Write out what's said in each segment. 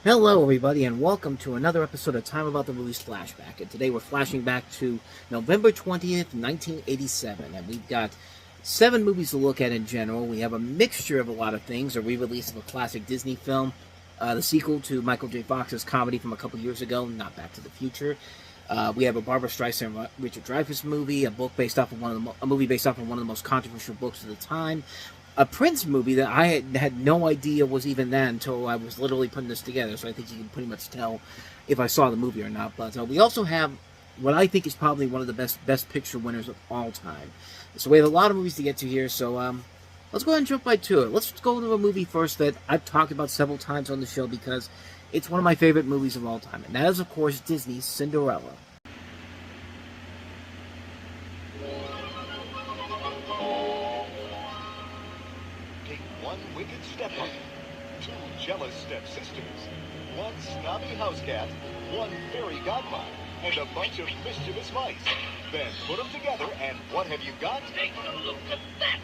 Hello everybody and welcome to another episode of Time About the Movies Flashback. And today we're flashing back to November 20th, 1987. And we've got 7 movies to look at in general. We have a mixture of a lot of things. A re-release of a classic Disney film. The sequel to Michael J. Fox's comedy from a couple years ago, Not Back to the Future. We have a Barbra Streisand Richard Dreyfuss movie. A movie based off of one of the most controversial books of the time. A Prince movie that I had no idea was even that until I was literally putting this together, so I think you can pretty much tell if I saw the movie or not. But we also have what I think is probably one of the best picture winners of all time. So we have a lot of movies to get to here, so let's go ahead and jump right to it. Let's go to a movie first that I've talked about several times on the show because it's one of my favorite movies of all time, and that is, of course, Disney's Cinderella. Wicked stepmother, 2 jealous stepsisters, 1 snobby house cat, 1 fairy godmother, and a bunch of mischievous mice. Then put them together, and what have you got? Take a look at that!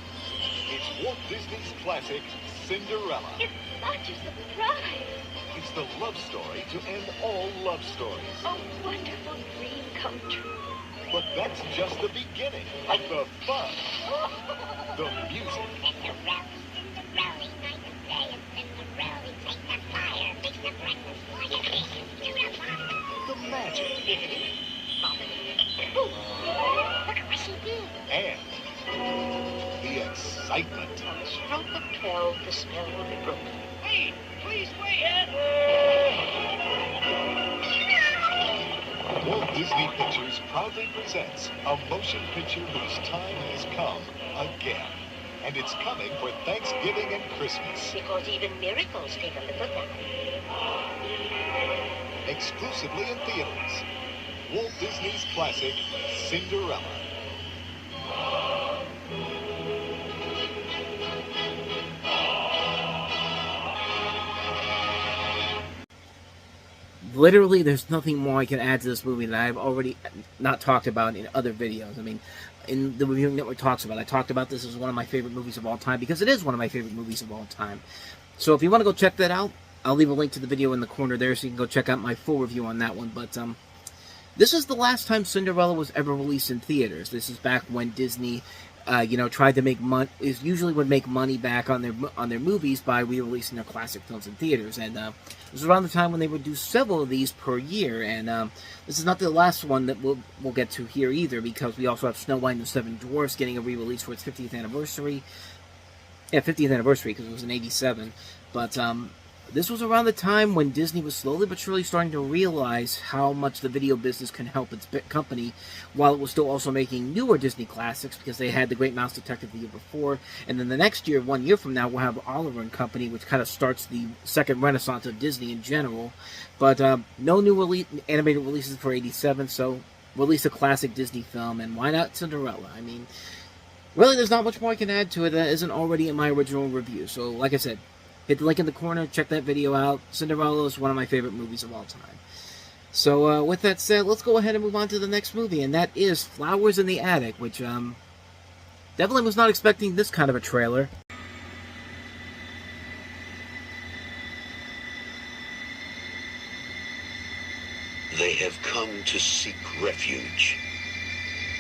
It's Walt Disney's classic, Cinderella. It's such a surprise! It's the love story to end all love stories. A wonderful dream come true. But that's just the beginning of the fun, the music, Cinderella, night and day, and Cinderella, take the fire, make the breakfast for you, make it beautiful. the magic, Look at what she did. and the excitement. On the stroke of 12, the spell will be broken. Hey, please wait! Walt Disney Pictures proudly presents a motion picture whose time has come again. And it's coming for Thanksgiving and Christmas. Because even miracles take a little time. Exclusively in theaters. Walt Disney's classic, Cinderella. Literally, there's nothing more I can add to this movie that I've already not talked about in other videos. I mean, in the Reviewing Network talks about, I talked about this as one of my favorite movies of all time because it is one of my favorite movies of all time. So if you want to go check that out, I'll leave a link to the video in the corner there so you can go check out my full review on that one. But this is the last time Cinderella was ever released in theaters. This is back when Disney, tried to make money. Usually would make money back on their movies by re-releasing their classic films in theaters. And this was around the time when they would do several of these per year. And this is not the last one that we'll get to here either, because we also have Snow White and the 7 Dwarfs getting a re-release for its 50th anniversary. Yeah, 50th anniversary because it was in '87. But this was around the time when Disney was slowly but surely starting to realize how much the video business can help its company, while it was still also making newer Disney classics, because they had The Great Mouse Detective the year before, and then the next year, 1 year from now, we'll have Oliver and Company, which kind of starts the second renaissance of Disney in general. But no new animated releases for '87, so release a classic Disney film, and why not Cinderella? I mean, really, there's not much more I can add to it that isn't already in my original review. So, like I said, hit the link in the corner, check that video out. Cinderella is one of my favorite movies of all time. So, with that said, let's go ahead and move on to the next movie, and that is Flowers in the Attic, which, definitely was not expecting this kind of a trailer. They have come to seek refuge.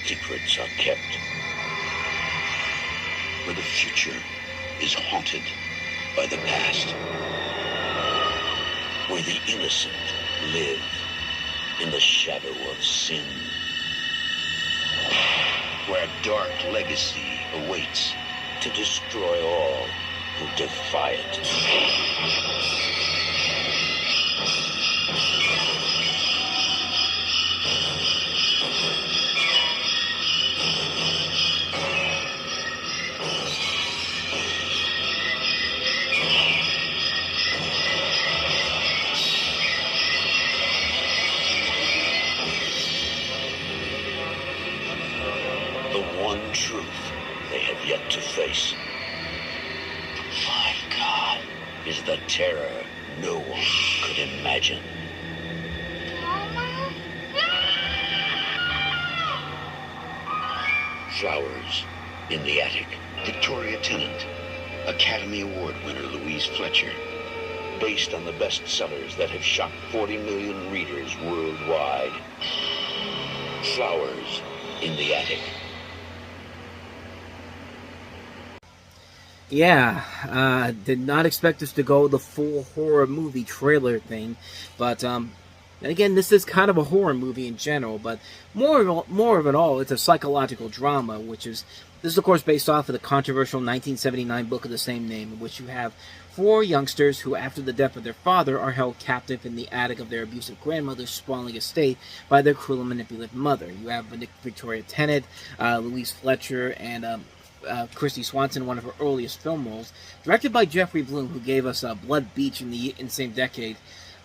Secrets are kept. Where the future is haunted by the past. Where the innocent live in the shadow of sin. Where a dark legacy awaits to destroy all who defy it. One truth they have yet to face. My God, is the terror no one could imagine. Flowers in the Attic. Victoria Tennant, Academy Award winner Louise Fletcher, based on the bestsellers that have shocked 40 million readers worldwide. Flowers in the Attic. Yeah, did not expect us to go the full horror movie trailer thing, but and again, this is kind of a horror movie in general, but more of it all, it's a psychological drama, this is of course based off of the controversial 1979 book of the same name, in which you have four youngsters who, after the death of their father, are held captive in the attic of their abusive grandmother's sprawling estate by their cruel and manipulative mother. You have Victoria Tennant, Louise Fletcher, and Christy Swanson, one of her earliest film roles, directed by Jeffrey Bloom, who gave us Blood Beach in the same decade.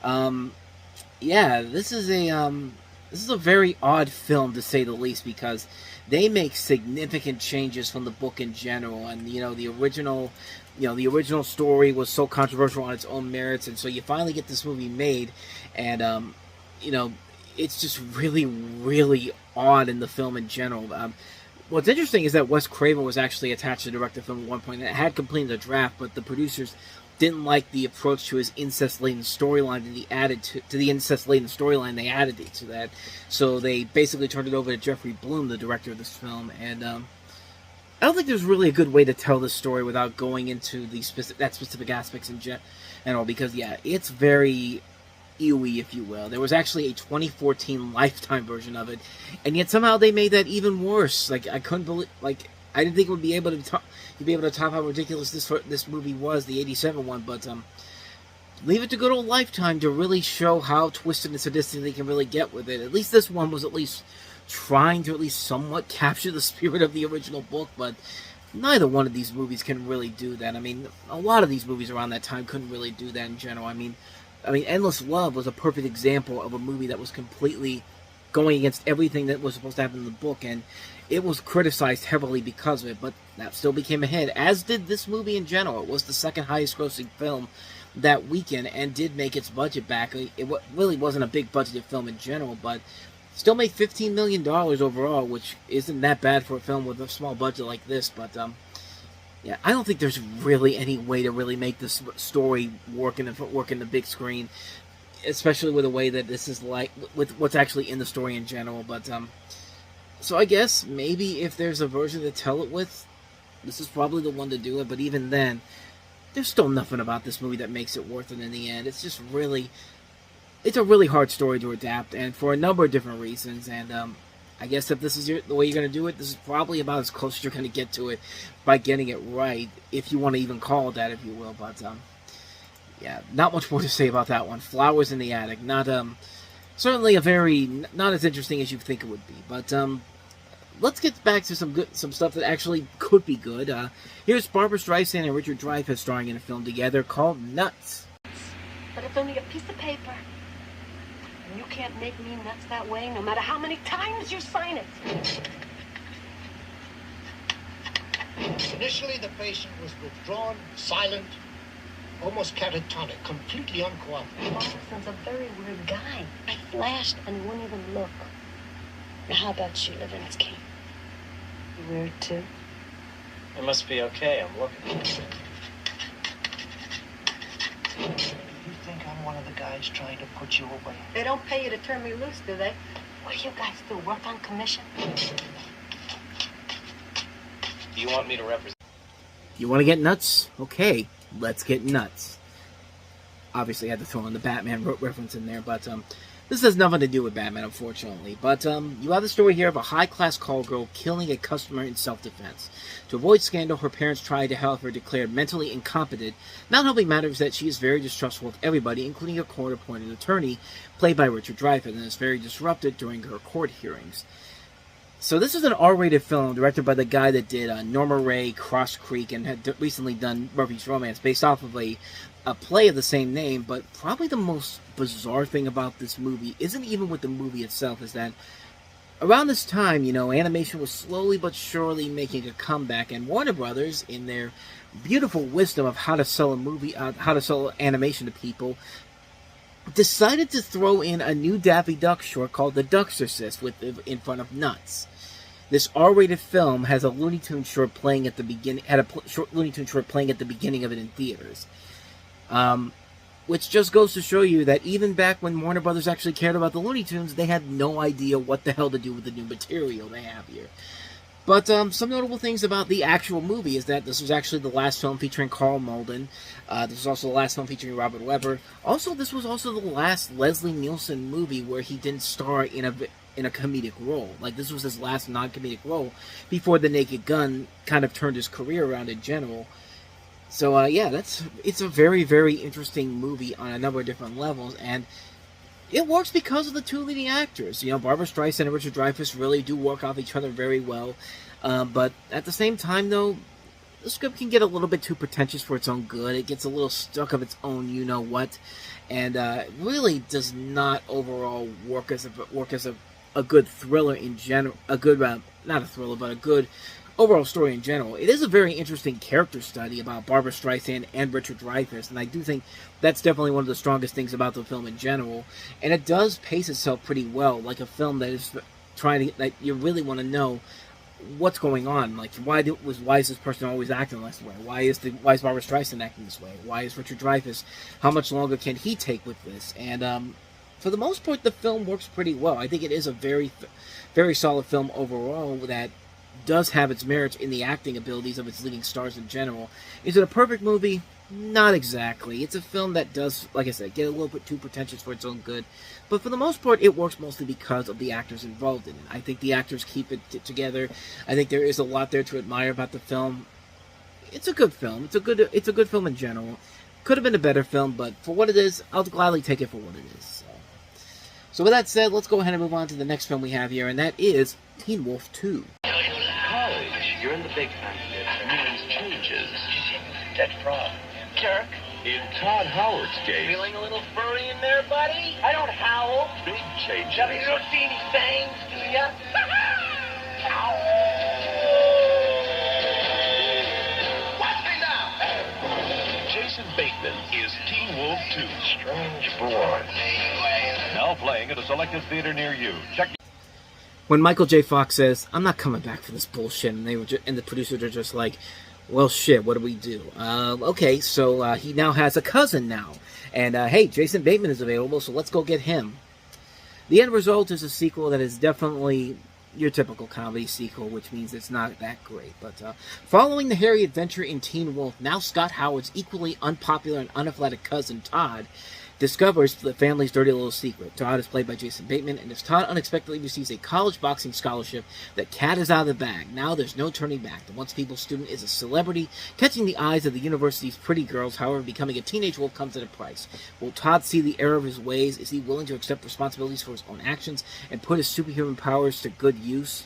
Yeah, this is a very odd film, to say the least, because they make significant changes from the book in general, and the original story was so controversial on its own merits, and so you finally get this movie made, and it's just really, really odd in the film in general. What's interesting is that Wes Craven was actually attached to direct the film at one point, and it had completed a draft, but the producers didn't like the approach to his incest-laden storyline, and the incest-laden storyline they added to that. So they basically turned it over to Jeffrey Bloom, the director of this film, and I don't think there's really a good way to tell this story without going into that specific aspects in general, because yeah, it's very ewy, if you will. There was actually a 2014 Lifetime version of it, and yet somehow they made that even worse. Like, I couldn't believe, I didn't think it would be able to top how ridiculous this movie was, the '87 one. But leave it to good old Lifetime to really show how twisted and sadistic they can really get with it. At least this one was at least trying to somewhat capture the spirit of the original book, but neither one of these movies can really do that. I mean, a lot of these movies around that time couldn't really do that in general. I mean, Endless Love was a perfect example of a movie that was completely going against everything that was supposed to happen in the book, and it was criticized heavily because of it, but that still became a hit, as did this movie in general. It was the second highest grossing film that weekend, and did make its budget back. It really wasn't a big budgeted film in general, but still made $15 million overall, which isn't that bad for a film with a small budget like this. But yeah, I don't think there's really any way to really make this story work in the big screen, especially with the way that this is with what's actually in the story in general. But so I guess maybe if there's a version to tell it with, this is probably the one to do it. But even then, there's still nothing about this movie that makes it worth it in the end. It's just really, it's a really hard story to adapt, and for a number of different reasons. And I guess if this is the way you're going to do it, this is probably about as close as you're going to get to it by getting it right, if you want to even call it that, if you will. But yeah, not much more to say about that one. Flowers in the Attic, not certainly not as interesting as you think it would be. But let's get back to some stuff that actually could be good. Here's Barbra Streisand and Richard Dreyfuss starring in a film together called Nuts. But it's only a piece of paper. And you can't make me nuts that way, no matter how many times you sign it. Initially, the patient was withdrawn, silent, almost catatonic, completely uncooperative. Boston's a very weird guy. I flashed and he wouldn't even look. Now, how about you, Levinsky? You weird, too? It must be okay. I'm looking. You think I'm one of the guys trying to put you away? They don't pay you to turn me loose, do they? What do you guys do, work on commission? Do you want me to represent? You want to get nuts? Okay, let's get nuts. Obviously, I had to throw in the Batman reference in there, but this has nothing to do with Batman, unfortunately. But you have the story here of a high-class call girl killing a customer in self-defense. To avoid scandal, her parents tried to have her declared mentally incompetent. Not helping matters that she is very distrustful of everybody, including a court-appointed attorney, played by Richard Dreyfuss, and is very disrupted during her court hearings. So this is an R-rated film directed by the guy that did Norma Ray, Cross Creek, and had recently done Murphy's Romance, based off of a play of the same name. But probably the most bizarre thing about this movie isn't even with the movie itself, is that around this time, animation was slowly but surely making a comeback, and Warner Brothers, in their beautiful wisdom of how to sell a movie, how to sell animation to people, decided to throw in a new Daffy Duck short called The Duckstercist in front of Nuts. This R-rated film has a Looney Tunes short playing at the beginning. Looney Tunes short playing at the beginning of it in theaters. What which just goes to show you that even back when Warner Brothers actually cared about the Looney Tunes, they had no idea what the hell to do with the new material they have here. But some notable things about the actual movie is that this was actually the last film featuring Carl Malden. This was also the last film featuring Robert Webber. Also, this was also the last Leslie Nielsen movie where he didn't star in a comedic role. Like, this was his last non-comedic role before The Naked Gun kind of turned his career around in general. So, yeah, it's a very, very interesting movie on a number of different levels, and it works because of the two leading actors. You know, Barbara Streisand and Richard Dreyfuss really do work off each other very well, but at the same time, though, the script can get a little bit too pretentious for its own good. It gets a little stuck of its own you-know-what, and really does not overall work as a good thriller in general. A good, not a thriller, but a good overall story in general. It is a very interesting character study about Barbara Streisand and Richard Dreyfuss, and I do think that's definitely one of the strongest things about the film in general. And it does pace itself pretty well, like a film that is trying to, like, you really want to know what's going on. Like, why is this person always acting this way? Why is Barbara Streisand acting this way? Why is Richard Dreyfuss? How much longer can he take with this? And for the most part, the film works pretty well. I think it is a very, very solid film overall that does have its merits in the acting abilities of its leading stars in general. Is it a perfect movie? Not exactly. It's a film that does, like I said, get a little bit too pretentious for its own good. But for the most part, it works mostly because of the actors involved in it. I think the actors keep it together. I think there is a lot there to admire about the film. It's a good film. It's a good film in general. Could have been a better film, but for what it is, I'll gladly take it for what it is. So with that said, let's go ahead and move on to the next film we have here, and that is Teen Wolf 2. College, you're in the big time. It means changes. Dead frog. Jerk. In Todd Howard's case. Feeling a little furry in there, buddy? I don't howl. Big changes. You don't see any fangs, do ya? Watch me now. Jason Bateman is Teen Wolf 2. Strange Born. Now playing at a selected theater near you. Check. When Michael J. Fox says, "I'm not coming back for this bullshit," and the producers are just like, "Well, shit, what do we do?" Okay, so he now has a cousin now, and hey, Jason Bateman is available, so let's go get him. The end result is a sequel that is definitely your typical comedy sequel, which means it's not that great. But following the hairy adventure in Teen Wolf, now Scott Howard's equally unpopular and unathletic cousin Todd discovers the family's dirty little secret. Todd is played by Jason Bateman, and as Todd unexpectedly receives a college boxing scholarship, the cat is out of the bag. Now there's no turning back. The once people's student is a celebrity, catching the eyes of the university's pretty girls. However, becoming a teenage wolf comes at a price. Will Todd see the error of his ways? Is he willing to accept responsibilities for his own actions and put his superhuman powers to good use?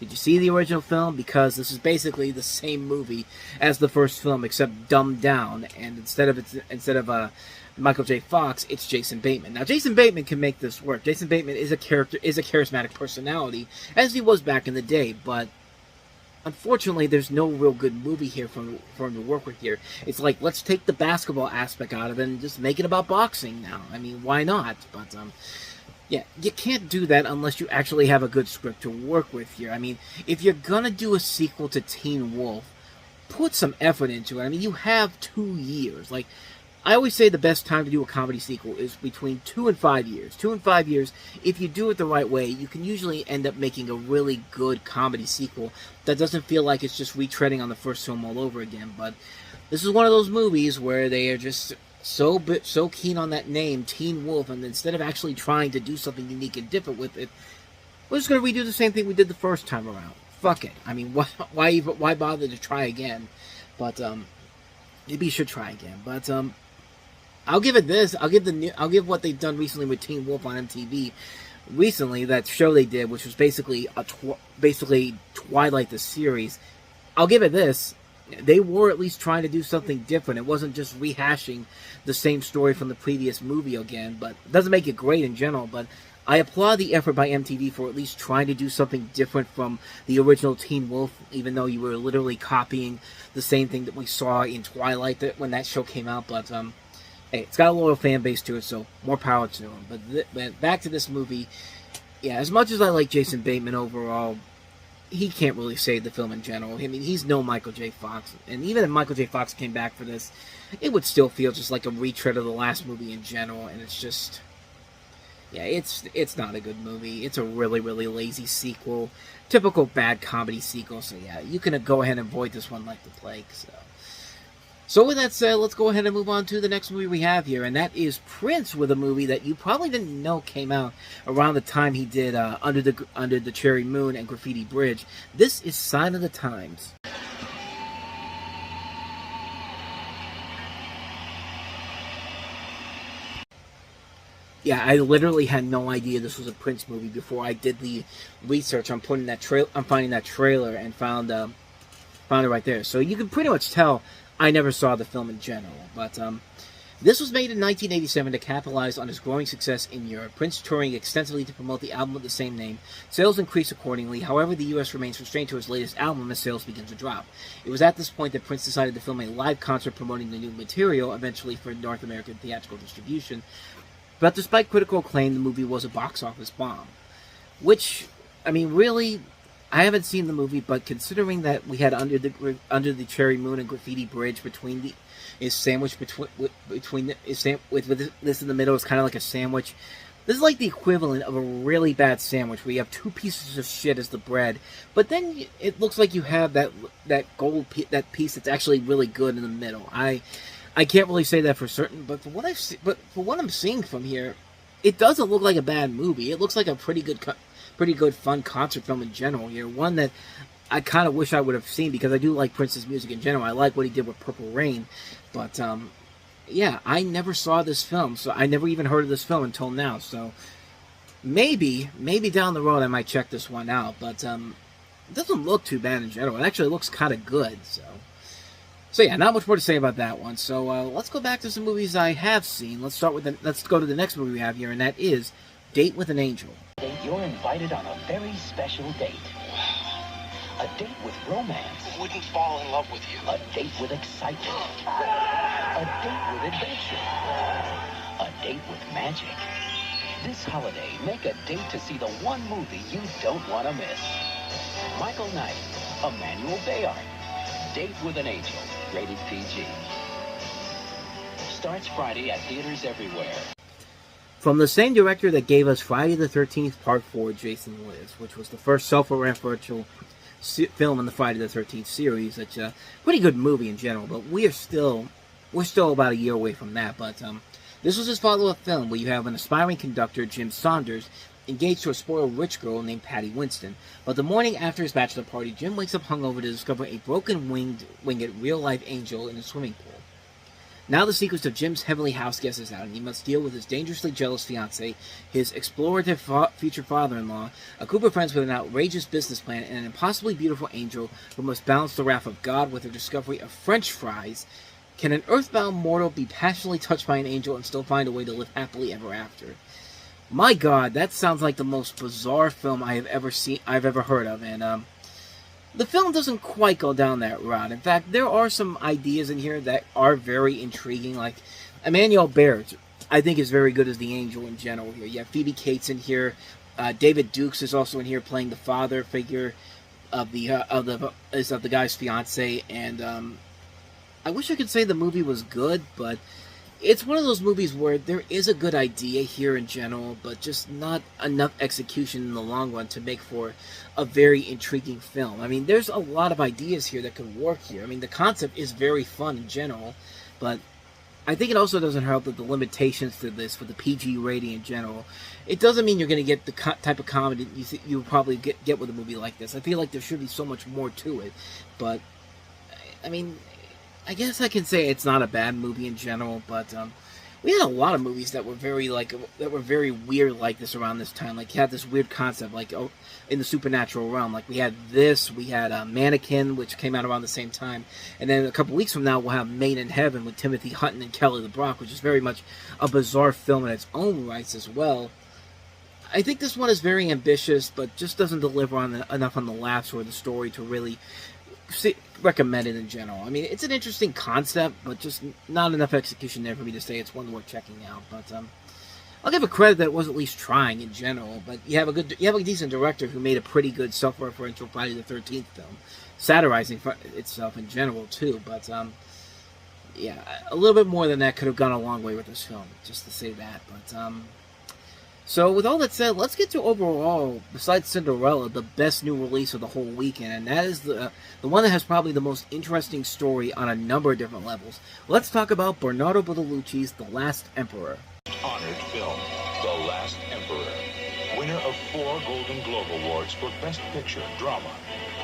Did you see the original film? Because this is basically the same movie as the first film, except dumbed down, and instead of Michael J. Fox, it's Jason Bateman. Now, Jason Bateman can make this work. Jason Bateman is a charismatic personality, as he was back in the day, but unfortunately, there's no real good movie here for him to work with here. It's like, let's take the basketball aspect out of it and just make it about boxing now. I mean, why not? But, yeah, you can't do that unless you actually have a good script to work with here. I mean, if you're gonna do a sequel to Teen Wolf, put some effort into it. I mean, you have 2 years. Like, I always say the best time to do a comedy sequel is between 2 and 5 years. 2 and 5 years, if you do it the right way, you can usually end up making a really good comedy sequel that doesn't feel like it's just retreading on the first film all over again. But this is one of those movies where they are just so keen on that name, Teen Wolf, and instead of actually trying to do something unique and different with it, we're just going to redo the same thing we did the first time around. Fuck it. I mean, why bother to try again? But maybe you should try again. But I'll give it this. I'll give what they've done recently with Teen Wolf on MTV. Recently, that show they did, which was basically Twilight the series. I'll give it this. They were at least trying to do something different. It wasn't just rehashing the same story from the previous movie again. But it doesn't make it great in general. But I applaud the effort by MTV for at least trying to do something different from the original Teen Wolf, even though you were literally copying the same thing that we saw in Twilight when that show came out. But hey, it's got a loyal fan base to it, so more power to them. But back to this movie, yeah, as much as I like Jason Bateman overall, he can't really save the film in general. I mean, he's no Michael J. Fox, and even if Michael J. Fox came back for this, it would still feel just like a retread of the last movie in general, and it's just, yeah, it's not a good movie. It's a really, really lazy sequel, typical bad comedy sequel, so yeah, you can go ahead and avoid this one like the plague, So with that said, let's go ahead and move on to the next movie we have here, and that is Prince, with a movie that you probably didn't know came out around the time he did Under the Cherry Moon and Graffiti Bridge. This is Sign of the Times. Yeah, I literally had no idea this was a Prince movie before I did the research on finding that trailer and found it right there. So you can pretty much tell I never saw the film in general, but this was made in 1987 to capitalize on his growing success in Europe. Prince touring extensively to promote the album with the same name. Sales increased accordingly. However, the U.S. remains restrained to his latest album as sales begin to drop. It was at this point that Prince decided to film a live concert promoting the new material, eventually for North American theatrical distribution. But despite critical acclaim, the movie was a box office bomb. Which, I mean, really, I haven't seen the movie, but considering that we had Under the Cherry Moon and Graffiti Bridge is sandwiched between with this in the middle is kind of like a sandwich. This is like the equivalent of a really bad sandwich where you have two pieces of shit as the bread, but then it looks like you have that that piece that's actually really good in the middle. I can't really say that for certain, but for what I'm seeing from here, it doesn't look like a bad movie. It looks like a pretty good fun concert film in general here. One that I kind of wish I would have seen because I do like Prince's music in general. I like what he did with Purple Rain, but yeah, I never saw this film, so I never even heard of this film until now. So maybe down the road I might check this one out, but it doesn't look too bad in general. It actually looks kind of good, so yeah, not much more to say about that one. So let's go back to some movies I have seen. Let's go to the next movie we have here, and that is Date with an Angel. You're invited on a very special date. A date with romance. Who wouldn't fall in love with you? A date with excitement. A date with adventure. A date with magic. This holiday, make a date to see the one movie you don't want to miss. Michael Knight, Emmanuel Bayard. Date with an Angel, rated PG. Starts Friday at theaters everywhere. From the same director that gave us Friday the 13th Part 4, Jason Lives, which was the first self-referential film in the Friday the 13th series. It's a pretty good movie in general, but we're still about a year away from that. But this was his follow-up film, where you have an aspiring conductor, Jim Saunders, engaged to a spoiled rich girl named Patty Winston. But the morning after his bachelor party, Jim wakes up hungover to discover a broken-winged real-life angel in a swimming pool. Now the secret of Jim's heavenly house guest is out, and he must deal with his dangerously jealous fiancée, his explorative future father-in-law, a group of friends with an outrageous business plan, and an impossibly beautiful angel who must balance the wrath of God with the discovery of French fries. Can an earthbound mortal be passionately touched by an angel and still find a way to live happily ever after? My God, that sounds like the most bizarre film I've ever heard of, and the film doesn't quite go down that route. In fact, there are some ideas in here that are very intriguing. Like, Emmanuel Bayard, I think, is very good as the angel in general here. You have Phoebe Cates in here. David Dukes is also in here playing the father figure of the guy's fiance. And I wish I could say the movie was good, but it's one of those movies where there is a good idea here in general, but just not enough execution in the long run to make for a very intriguing film. I mean, there's a lot of ideas here that could work here. I mean, the concept is very fun in general, but I think it also doesn't help that the limitations to this for the PG rating in general. It doesn't mean you're going to get the type of comedy you probably get with a movie like this. I feel like there should be so much more to it, but I mean, I guess I can say it's not a bad movie in general, but we had a lot of movies that were very weird like this around this time. Like, you had this weird concept, like, in the supernatural realm. Like, we had Mannequin, which came out around the same time, and then a couple weeks from now we'll have Made in Heaven with Timothy Hutton and Kelly LeBrock, which is very much a bizarre film in its own rights as well. I think this one is very ambitious, but just doesn't deliver enough on the laughs or the story to really recommend it in general. I mean, it's an interesting concept, but just not enough execution there for me to say it's one worth checking out. But I'll give it credit that it was at least trying in general, but you have a decent director who made a pretty good self-referential Friday the 13th film, satirizing itself in general too. But yeah, a little bit more than that could have gone a long way with this film, just to say that. But so with all that said, let's get to overall, besides Cinderella, the best new release of the whole weekend, and that is the one that has probably the most interesting story on a number of different levels. Let's talk about Bernardo Bertolucci's The Last Emperor. Honored film, The Last Emperor. Winner of 4 Golden Globe Awards for Best Picture, Drama,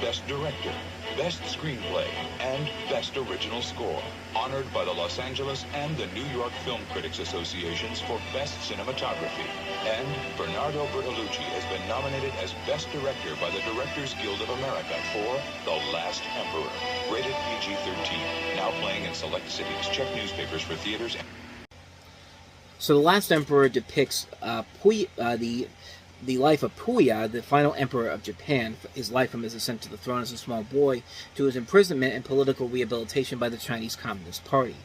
Best Director, Best Screenplay, and Best Original Score. Honored by the Los Angeles and the New York Film Critics Associations for Best Cinematography. And Bernardo Bertolucci has been nominated as Best Director by the Directors Guild of America for The Last Emperor. Rated PG-13. Now playing in select cities. Check newspapers for theaters. So The Last Emperor depicts the life of Puya, the final emperor of Japan, his life from his ascent to the throne as a small boy to his imprisonment and political rehabilitation by the Chinese Communist Party.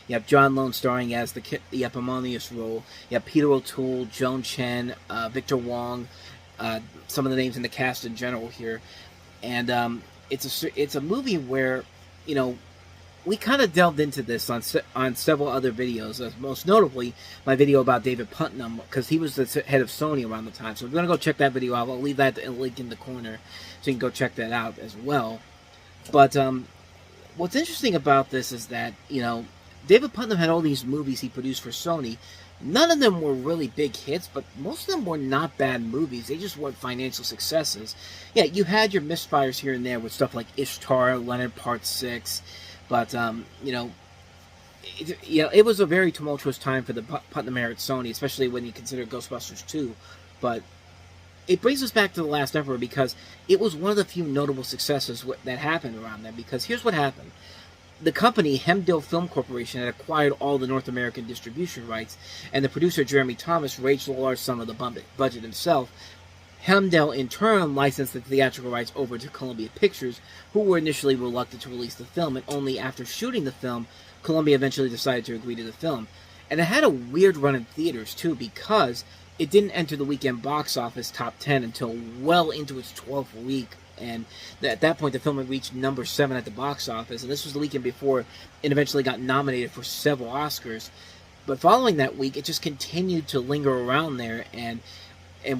You have John Lone starring as the eponymous role. You have Peter O'Toole, Joan Chen, Victor Wong, some of the names in the cast in general here. And it's a movie where, you know, we kind of delved into this on several other videos, most notably my video about David Putnam, because he was the head of Sony around the time. So if you're going to go check that video out, I'll leave that link in the corner so you can go check that out as well. But what's interesting about this is that, you know, David Putnam had all these movies he produced for Sony. None of them were really big hits, but most of them were not bad movies. They just weren't financial successes. Yeah, you had your misfires here and there with stuff like Ishtar, Leonard Part 6, but, you know, it was a very tumultuous time for the Putnam era at Sony, especially when you consider Ghostbusters 2. But it brings us back to The Last Emperor because it was one of the few notable successes that happened around then. Because here's what happened. The company, Hemdale Film Corporation, had acquired all the North American distribution rights, and the producer, Jeremy Thomas, raised a large sum of the budget himself. Hemdale, in turn, licensed the theatrical rights over to Columbia Pictures, who were initially reluctant to release the film, and only after shooting the film, Columbia eventually decided to agree to the film. And it had a weird run in theaters, too, because it didn't enter the weekend box office top 10 until well into its 12th week, and at that point, the film had reached number 7 at the box office, and this was the weekend before it eventually got nominated for several Oscars. But following that week, it just continued to linger around there, and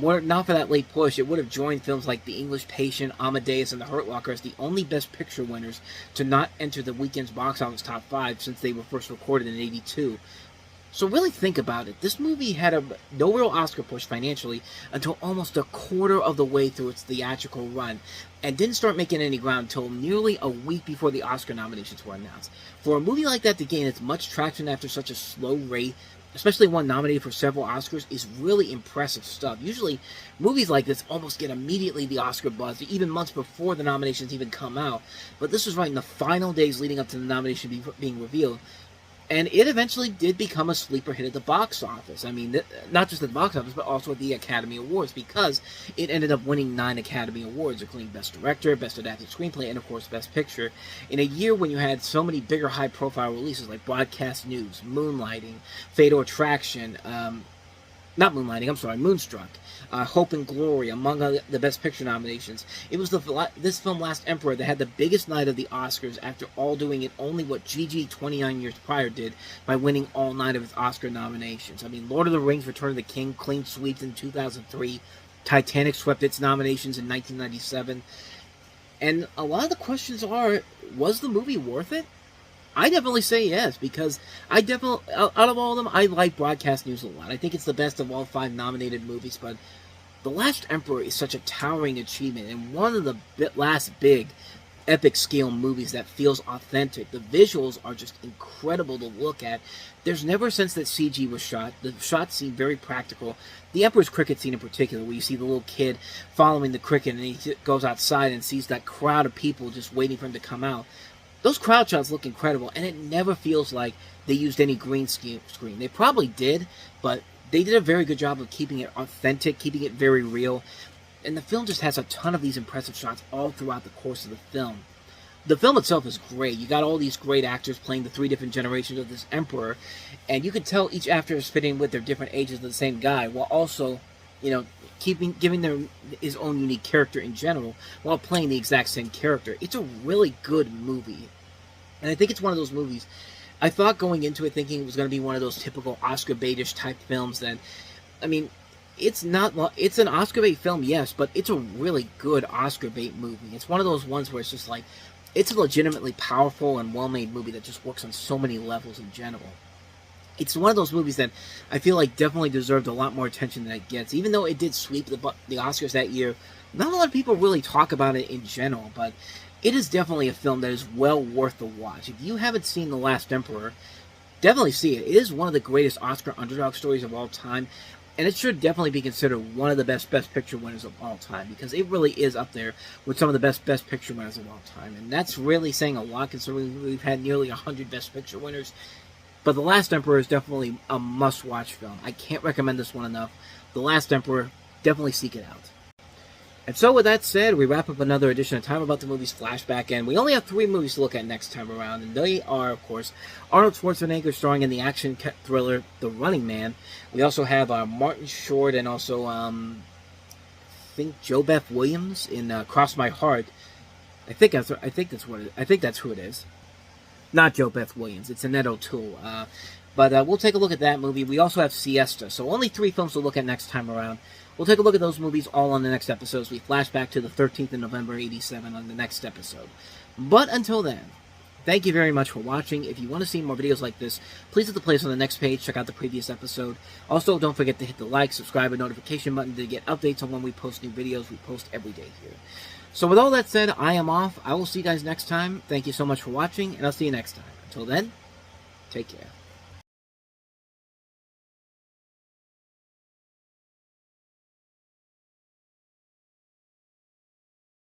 were it not for that late push, it would have joined films like The English Patient, Amadeus, and The Hurt Locker as the only Best Picture winners to not enter the weekend's box office top 5 since they were first recorded in '82. So really think about it. This movie had no real Oscar push financially until almost a quarter of the way through its theatrical run, and didn't start making any ground until nearly a week before the Oscar nominations were announced. For a movie like that to gain as much traction after such a slow rate, especially one nominated for several Oscars, is really impressive stuff. Usually, movies like this almost get immediately the Oscar buzz, even months before the nominations even come out. But this was right in the final days leading up to the nomination being revealed. And it eventually did become a sleeper hit at the box office. I mean, not just at the box office, but also at the Academy Awards, because it ended up winning 9 Academy Awards, including Best Director, Best Adapted Screenplay, and, of course, Best Picture, in a year when you had so many bigger, high-profile releases like Broadcast News, Moonlighting, Fatal Attraction, Moonstruck, Hope and Glory, among the Best Picture nominations. It was this film, Last Emperor, that had the biggest night of the Oscars after all doing it only what Gigi 29 years prior did by winning all 9 of its Oscar nominations. I mean, Lord of the Rings, Return of the King, clean sweeps in 2003. Titanic swept its nominations in 1997. And a lot of the questions are, was the movie worth it? I definitely say yes, because out of all of them, I like Broadcast News a lot. I think it's the best of all 5 nominated movies, but The Last Emperor is such a towering achievement, and one of the last big epic scale movies that feels authentic. The visuals are just incredible to look at. There's never a sense that CG was shot. The shots seem very practical. The Emperor's cricket scene in particular, where you see the little kid following the cricket, and he goes outside and sees that crowd of people just waiting for him to come out. Those crowd shots look incredible, and it never feels like they used any green screen. They probably did, but they did a very good job of keeping it authentic, keeping it very real. And the film just has a ton of these impressive shots all throughout the course of the film. The film itself is great. You got all these great actors playing the 3 different generations of this emperor, and you could tell each actor is fitting with their different ages of the same guy, while also, you know, giving them his own unique character in general, while playing the exact same character. It's a really good movie, and I think it's one of those movies. I thought going into it thinking it was going to be one of those typical Oscar baitish type films that, I mean, it's not. It's an Oscar bait film, yes, but it's a really good Oscar bait movie. It's one of those ones where it's just like, it's a legitimately powerful and well-made movie that just works on so many levels in general. It's one of those movies that I feel like definitely deserved a lot more attention than it gets. Even though it did sweep the Oscars that year, not a lot of people really talk about it in general, but it is definitely a film that is well worth the watch. If you haven't seen The Last Emperor, definitely see it. It is one of the greatest Oscar underdog stories of all time, and it should definitely be considered one of the Best Picture winners of all time, because it really is up there with some of the Best Picture winners of all time. And that's really saying a lot, considering we've had nearly 100 Best Picture winners. But The Last Emperor is definitely a must-watch film. I can't recommend this one enough. The Last Emperor, definitely seek it out. And so with that said, we wrap up another edition of Time About the Movies Flashback, and we only have 3 movies to look at next time around, and they are, of course, Arnold Schwarzenegger starring in the action thriller The Running Man. We also have Martin Short and also, I think Jo Beth Williams in Cross My Heart. I think that's who it is. Not Jo Beth Williams, it's Annette O'Toole. But we'll take a look at that movie. We also have Siesta, so only 3 films to look at next time around. We'll take a look at those movies all on the next episodes. We flash back to the 13th of November, 87 on the next episode. But until then, thank you very much for watching. If you want to see more videos like this, please hit the place on the next page. Check out the previous episode. Also, don't forget to hit the like, subscribe, and notification button to get updates on when we post new videos. We post every day here. So with all that said, I am off. I will see you guys next time. Thank you so much for watching, and I'll see you next time. Until then, take care.